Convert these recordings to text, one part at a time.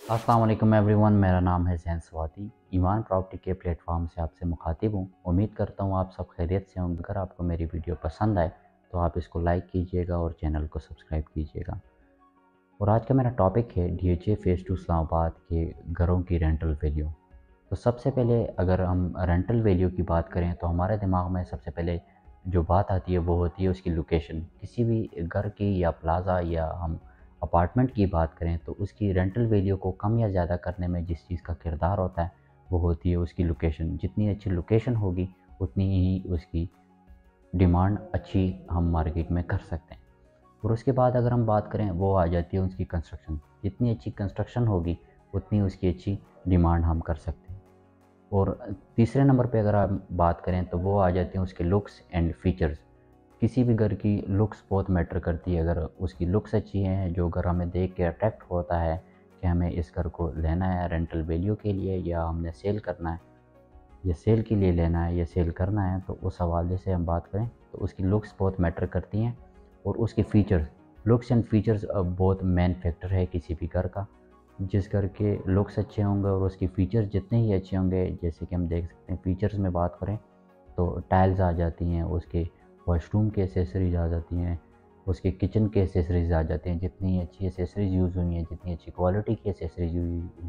अस्सलाम वालेकुम एवरीवन, मेरा नाम है ज़ैन स्वाति। ईमान प्रॉपर्टी के प्लेटफॉर्म से आपसे मुखातिब हूँ। उम्मीद करता हूँ आप सब खैरियत से होंगे। अगर आपको मेरी वीडियो पसंद आए तो आप इसको लाइक कीजिएगा और चैनल को सब्सक्राइब कीजिएगा। और आज का मेरा टॉपिक है DHA फ़ेज़ 2 इस्लामाबाद के घरों की रेंटल वैल्यू। तो सबसे पहले अगर हम रेंटल वैल्यू की बात करें तो हमारे दिमाग में सबसे पहले जो बात आती है वो होती है उसकी लोकेशन। किसी भी घर की या प्लाज़ा या हम अपार्टमेंट की बात करें तो उसकी रेंटल वैल्यू को कम या ज़्यादा करने में जिस चीज़ का किरदार होता है वो होती है उसकी लोकेशन। जितनी अच्छी लोकेशन होगी उतनी ही उसकी डिमांड अच्छी हम मार्केट में कर सकते हैं। और उसके बाद अगर हम बात करें वो आ जाती है उसकी कंस्ट्रक्शन। जितनी अच्छी कंस्ट्रक्शन होगी उतनी उसकी अच्छी डिमांड हम कर सकते हैं। और तीसरे नंबर पे अगर हम बात करें तो वो आ जाते हैं उसके लुक्स एंड फीचर्स। किसी भी घर की लुक्स बहुत मैटर करती है। अगर उसकी लुक्स अच्छी हैं, जो घर हमें देख के अट्रैक्ट होता है कि हमें इस घर को लेना है रेंटल वैल्यू के लिए या हमने सेल करना है या सेल के लिए लेना है या सेल करना है, तो उस हवाले से हम बात करें तो उसकी लुक्स बहुत मैटर करती हैं। और उसके फ़ीचर्स, लुक्स एंड फीचर्स बहुत मेन फैक्टर है किसी भी घर का। जिस घर के लुक्स अच्छे होंगे और उसके फ़ीचर्स जितने ही अच्छे होंगे, जैसे कि हम देख सकते हैं फ़ीचर्स में बात करें तो टाइल्स आ जाती हैं, उसके वॉशरूम की एसेसरीज़ आ जाती हैं, उसके किचन के एसेसरीज़ आ जाते हैं। जितनी अच्छी एसेसरीज़ यूज़ हुई हैं, जितनी अच्छी क्वालिटी की एसेसरीज़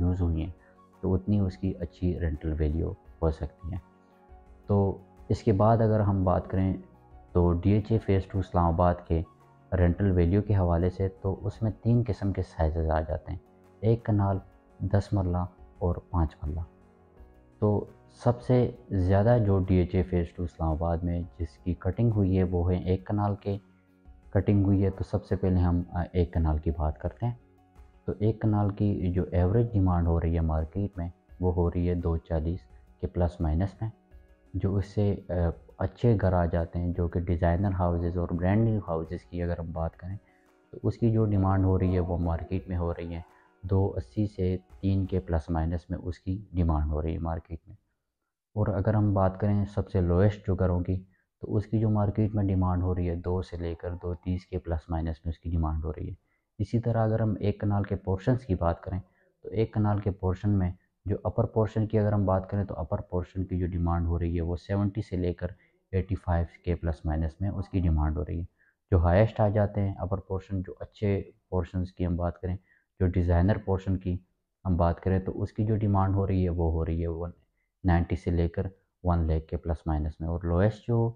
यूज़ हुई हैं, तो उतनी उसकी अच्छी रेंटल वैल्यू हो सकती है। तो इसके बाद अगर हम बात करें तो DHA फ़ेज़ 2 इस्लामाबाद के रेंटल वैल्यू के हवाले से तो उसमें 3 किस्म के साइज़ेज़ आ जाते हैं। 1 कनाल, 10 मरला और 5 मरला। तो सबसे ज़्यादा जो DHA फ़ेज़ 2 इस्लामाबाद में जिसकी कटिंग हुई है वो है 1 कनाल के कटिंग हुई है। तो सबसे पहले हम 1 कनाल की बात करते हैं। तो 1 कनाल की जो एवरेज डिमांड हो रही है मार्केट में वो हो रही है 240 के प्लस माइनस में। जो इससे अच्छे घर आ जाते हैं, जो कि डिज़ाइनर हाउसेज़ और ब्रांड न्यू हाउसेज़ की अगर हम बात करें तो उसकी जो डिमांड हो रही है वो मार्केट में हो रही है 280 से 3 के प्लस माइनस में उसकी डिमांड हो रही है मार्केट में। और अगर हम बात करें सबसे लोएस्ट जो घरों की तो उसकी जो मार्केट में डिमांड हो रही है 2 से लेकर 230 के प्लस माइनस में उसकी डिमांड हो रही है। इसी तरह अगर हम 1 कनाल के पोर्शंस की बात करें तो 1 कनाल के पोर्शन में जो अपर पोर्शन की अगर हम बात करें तो अपर पोर्शन की जो डिमांड हो रही है वो 70 से लेकर 85 के प्लस माइनस में उसकी डिमांड हो रही है। जो हाईएस्ट आ जाते हैं अपर पोर्शन, जो अच्छे पोर्शंस की हम बात करें, जो डिज़ाइनर पोर्शन की हम बात करें तो उसकी जो डिमांड हो रही है वो हो रही है 190 से लेकर 1 लाख के प्लस माइनस में। और लोएस्ट जो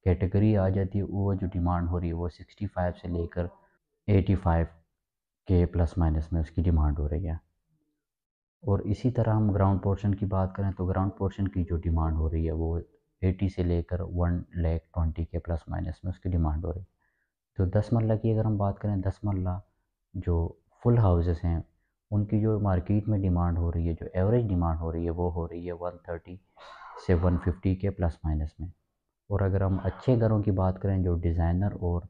कैटेगरी आ जाती है वो जो डिमांड हो रही है वो 65 से लेकर 85 के प्लस माइनस में उसकी डिमांड हो रही है। और इसी तरह हम ग्राउंड पोर्शन की बात करें तो ग्राउंड पोर्शन की जो डिमांड हो रही है वो 80 से लेकर 1 लाख 20 के प्लस माइनस में उसकी डिमांड हो रही है। तो 10 मरला की अगर हम बात करें, 10 मरला जो फुल हाउसेस हैं उनकी जो मार्केट में डिमांड हो रही है, जो एवरेज डिमांड हो रही है वो हो रही है 130 से 150 के प्लस माइनस में। और अगर हम अच्छे घरों की बात करें जो डिज़ाइनर और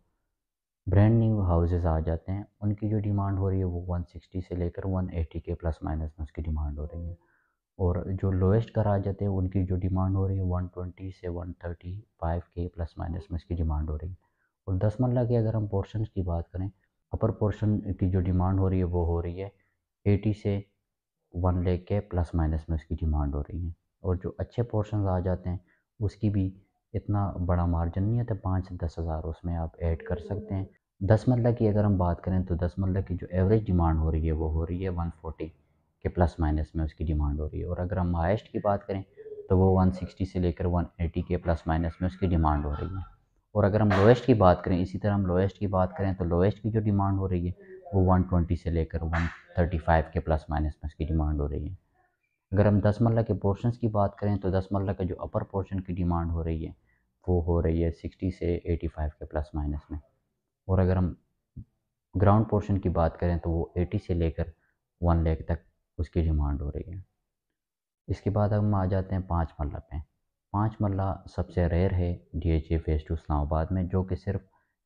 ब्रांड न्यू हाउसेस आ जाते हैं उनकी जो डिमांड हो रही है वो 160 से लेकर 180 के प्लस माइनस में उसकी डिमांड हो रही है। और जो लोएस्ट घर आ जाते हैं उनकी जो डिमांड हो रही है 120 से 135 के प्लस माइनस में उसकी डिमांड हो रही है। और 10 मरला की अगर हम पोर्शंस की बात करें, अपर पोर्शन की जो डिमांड हो रही है वो हो रही है 80 से 1 लाख के प्लस माइनस में उसकी डिमांड हो रही है। और जो अच्छे पोर्शंस आ जाते हैं उसकी भी इतना बड़ा मार्जिन नहीं होता, 5 से 10 हज़ार उसमें आप ऐड कर सकते हैं। 10 मरला की अगर हम बात करें तो 10 मरला की जो एवरेज डिमांड हो रही है वो हो रही है 140 के प्लस माइनस में उसकी डिमांड हो रही है। और अगर हम हाइएस्ट की बात करें तो वो 160 से लेकर 180 के प्लस माइनस में उसकी डिमांड हो रही है। और अगर हम लोएस्ट की बात करें, इसी तरह हम लोएस्ट की बात करें तो लोएस्ट की जो डिमांड हो रही है वो 120 से लेकर 135 के प्लस माइनस में उसकी डिमांड हो रही है। अगर हम 10 मरला के पोर्शंस की बात करें तो 10 मरला का जो अपर पोर्शन की डिमांड हो रही है वो हो रही है 60 से 85 के प्लस माइनस में। और अगर हम ग्राउंड पोर्शन की बात करें तो वो 80 से लेकर 1 लाख तक उसकी डिमांड हो रही है। इसके बाद हम आ जाते हैं 5 मरला पे। 5 मरला सबसे रेयर है DHA फ़ेज़ 2 इस्लामाबाद में, जो कि सिर्फ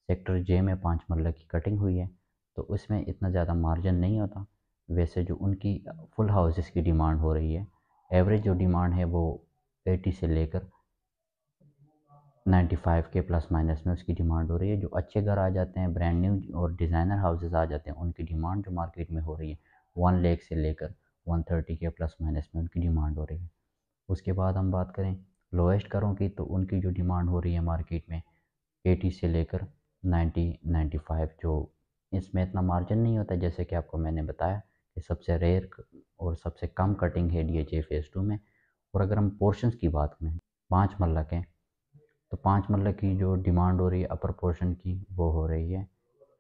सेक्टर J में 5 मरला की कटिंग हुई है। तो उसमें इतना ज़्यादा मार्जिन नहीं होता। वैसे जो उनकी फुल हाउसेस की डिमांड हो रही है, एवरेज जो डिमांड है वो 80 से लेकर 95 के प्लस माइनस में उसकी डिमांड हो रही है। जो अच्छे घर आ जाते हैं, ब्रांड न्यू और डिज़ाइनर हाउसेस आ जाते हैं, उनकी डिमांड जो मार्केट में हो रही है 1 लाख से लेकर 130 के प्लस माइनस में उनकी डिमांड हो रही है। उसके बाद हम बात करें लोएस्ट कारों की, तो उनकी जो डिमांड हो रही है मार्केट में 80 से लेकर 90-95, जो इसमें इतना मार्जिन नहीं होता, जैसे कि आपको मैंने बताया कि सबसे रेयर और सबसे कम कटिंग है DHA फेज़ 2 में। और अगर हम पोर्शंस की बात करें 5 मरला के, तो 5 मरला की जो डिमांड हो रही है अपर पोर्शन की, वो हो रही है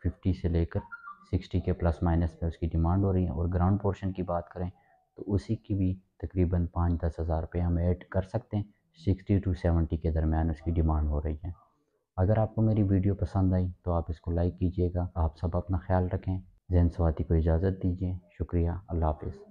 50 से लेकर 60 के प्लस माइनस में उसकी डिमांड हो रही है। और ग्राउंड पोर्शन की बात करें तो उसी की भी तकरीबन 5-10 हज़ार रुपये हम ऐड कर सकते हैं, 60 to 70 के दरमियान उसकी डिमांड हो रही है। अगर आपको मेरी वीडियो पसंद आई तो आप इसको लाइक कीजिएगा। आप सब अपना ख्याल रखें। ज़ैन स्वाति को इजाज़त दीजिए। शुक्रिया। अल्लाह हाफ़िज़।